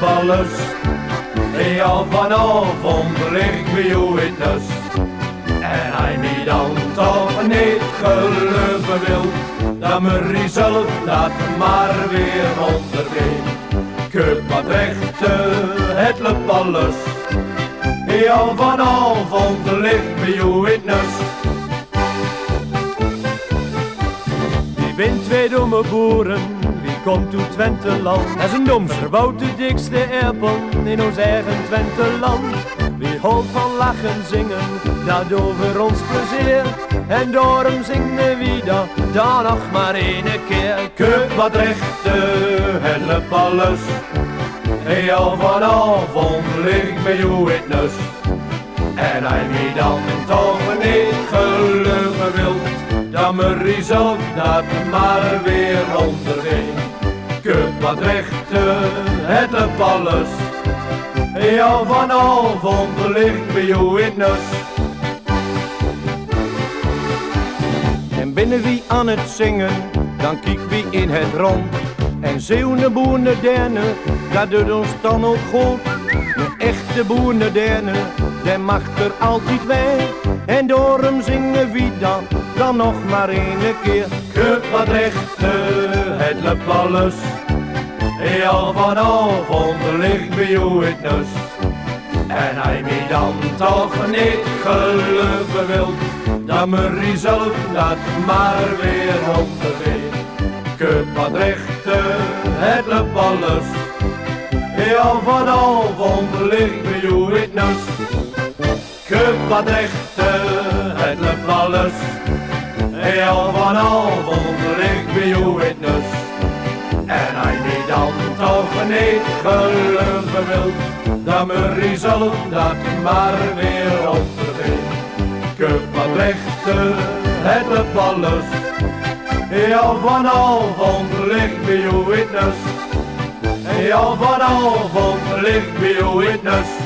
ballers. Ja, vanavond ligt bij jou in het nest. En hij mij dan toch niet geloven wil, dan moet hij zelf dat maar weer ondergeen. Kup wat rechter, het loopt alles. Ja, vanavond ligt bij jou in het nest. Wie bent twee domme boeren, wie komt uit Twenteland? Dat is een domser, bouwt de dikste erpel in ons eigen Twenteland. Wie houdt van lachen zingen, dat over ons plezier. En daarom zingen wie dat dan nog maar één keer. Kup wat rechter, het loopt alles. Ja, vanavond ligt bij jou in het nest. En hij wie dan toch niet gelukken wilt, dan moet hij zelf dat maar weer ondergeen. Kup wat rechter, het loopt alles. Ja, vanavond ligt bij jou in het nest. En binnen wie aan het zingen, dan kiek wie in het rond. En zeeuwne boernederne, dat doet ons dan ook goed. Een echte boernederne, die mag er altijd bij. En daarom zingen wie dan nog maar één keer. Kup wat rechter, het loopt alles. Ja, vanavond ligt bij jou in het nest. En hij mij dan toch niet gelukken wilt, dan moet hij zelf dat maar weer ondergeen. Kup wat rechter, het loopt alles. Ja, vanavond ligt bij jou in het nest. Kup wat rechter, het loopt alles. Ja, vanavond ligt bij jou in het nest. En hij mij dan toch niet gelukken wilt, dan moet hij zelf dat maar weer ondergeen. Kup wat rechter, het loopt alles. Ja, vanavond ligt bij jou in het nest. Ja, vanavond ligt bij jou in het nest.